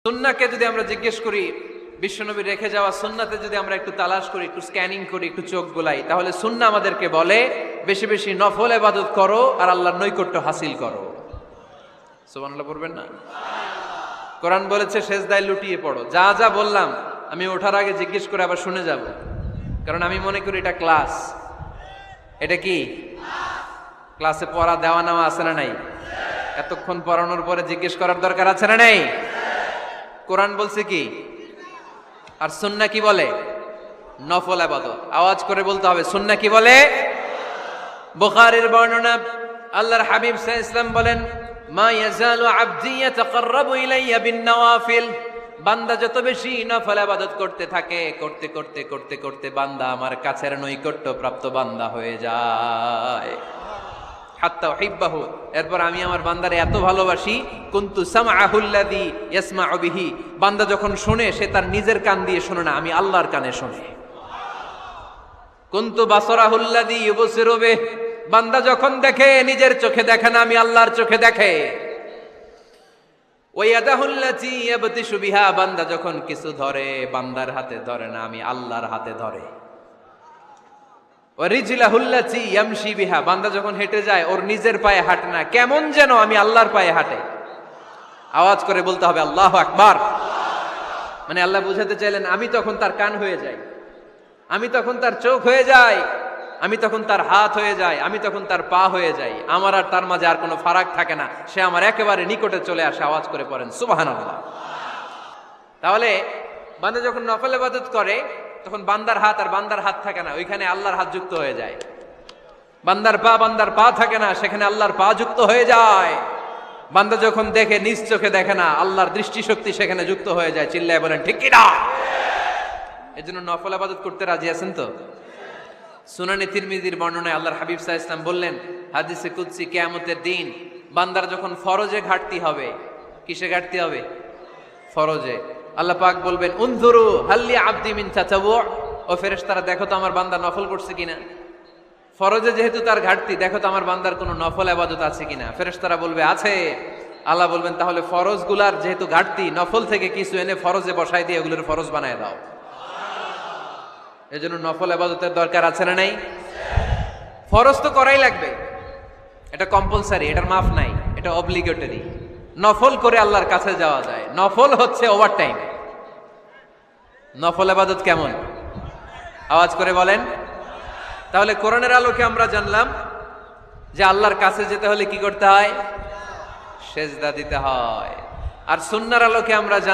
সুন্নাহকে যদি আমরা জিজ্ঞেস করি, বিশ্বনবী রেখে যাওয়া সুন্নাতে যদি আমরা একটু তালাশ করি, একটু স্ক্যানিং করি, একটু চোখ গোলাই, তাহলে সুন্নাহ আমাদেরকে বলে বেশি বেশি নফল ইবাদত করো আর আল্লাহর নৈকট্য হাসিল করো। সুবহানাল্লাহ পড়বেন না? কোরআন বলেছে সেজদায় লুটিয়ে পড়ো। যা যা বললাম আমি ওঠার আগে জিজ্ঞেস করে আবার শুনে যাব, কারণ আমি মনে করি এটা ক্লাস। এটা কি ক্লাসে পড়া দেওয়া নেওয়া আছে না নাই? এতক্ষণ পড়ানোর পরে জিজ্ঞেস করার দরকার আছে না নাই? কোরআন বলছে কি আর সুন্নাহ কি বলে? নফল ইবাদত। আওয়াজ করে বলতে হবে, সুন্নাহ কি বলে? বুখারীর বর্ণনা, আল্লাহর হাবিব সাল্লাল্লাহু আলাইহি ওয়াসাল্লাম বলেন, মা ইয়াজালু আবদি ইয়াতাকাররাবু ইলাইয়া বিন নওয়াফিল। বান্দা যত বেশি নফল ইবাদত করতে থাকে, করতে করতে করতে করতে বান্দা আমার কাছের নৈকট্য প্রাপ্ত বান্দা হয়ে যায়। হাত্তা উহিব্বাহু, এরপর আমি আমার বান্দারে এত ভালোবাসি, কুনতু সামআহুল্লাযী ইয়াসমাউ বিহি। বান্দা যখন শুনে সে তার নিজের কান দিয়ে শুনে না, আমি আল্লাহর কানে শুনে। কুনতু বাসারাহুল্লাযী ইউবসিরু বিহি। বান্দা যখন দেখে নিজের চোখে দেখে না, আমি আল্লাহর চোখে দেখে। ওয়া ইয়াদাহুল্লাতী ইয়াবতিশু বিহা। বান্দা যখন কিছু ধরে বান্দার হাতে ধরে না, আমি আল্লাহর হাতে ধরে। ওয়া রিজলাহুল্লাতী ইয়ামশি বিহা। বান্দা যখন হেঁটে যায় ওর নিজের পায়ে হাঁটে না, কেমন যেন আমি আল্লাহর পায়ে হাঁটে। আওয়াজ করে বলতে হবে আল্লাহু আকবার। মানে আল্লাহ বুঝাতে চাইলেন আমি তখন তার কান হয়ে যাই, আমি তখন তার চোখ হয়ে যাই, আমি তখন তার হাত হয়ে যাই, আমি তখন তার পা হয়ে যাই। আমার আর তার মাঝে আর কোনো ফারাক থাকে না, সে আমার একেবারে নিকটে চলে আসে। আওয়াজ করে পড়েন সুবহানাল্লাহ। তাহলে বান্দা যখন নফল ইবাদত করে তখন বান্দার হাত আর বান্দার হাত থাকে না, ওইখানে আল্লাহর হাত যুক্ত হয়ে যায়। বান্দার পা থাকে না, সেখানে আল্লাহর পা যুক্ত হয়ে যায়। বান্দা যখন দেখে নিজ চোখে দেখে না, আল্লাহর দৃষ্টিশক্তি সেখানে যুক্ত হয়ে যায়। চিল্লায় বলেন ঠিক কি না? এজন্য নফল ইবাদত করতে রাজি আছেন তো? সুনানে তিরমিজির বর্ণনায় আল্লাহর হাবিব সাল্লাল্লাহু আলাইহি ওয়াসাল্লাম বললেন, হাদিসে কুদসি, কিয়ামতের দিন বান্দার যখন ফরজে ঘাটতি হবে, কিসে ঘাটতি হবে? ফরজে। আল্লাহ পাক বলবেন, উনজুরু হাল্লি আবদি মিন তাতাওয়ু। ও ফেরেশতারা দেখো তো আমার বান্দা নফল করছে কিনা। ফরজে যেহেতু তার ঘাটতি, দেখো তো আমার বান্দার কোনো নফল ইবাদত আছে কিনা। ফেরেশতারা বলবে আছে। আল্লাহ বলবেন তাহলে ফরজগুলার যেহেতু ঘাটতি, নফল থেকে কিছু এনে ফরজে বসাই দিয়ে এগুলোর ফরজ বানায় দাও। এজন্য নফল ইবাদতের দরকার আছে না নাই? ফরজ তো করাই লাগবে, এটা কম্পালসারি, এটার মাফ নাই, এটা অব্লিগেটরি। নফল করে আল্লাহর কাছে যাওয়া যায়। নফল হচ্ছে ওভারটাইম। নফল ইবাদত কেমন? আওয়াজ করে বলেন। তাহলে কোরআনের আলোকে আমরা জানলাম যে আল্লাহর কাছে যেতে হলে কি করতে হয়? সেজদা দিতে হয়। আর সুন্নাহর আলোকে আমরা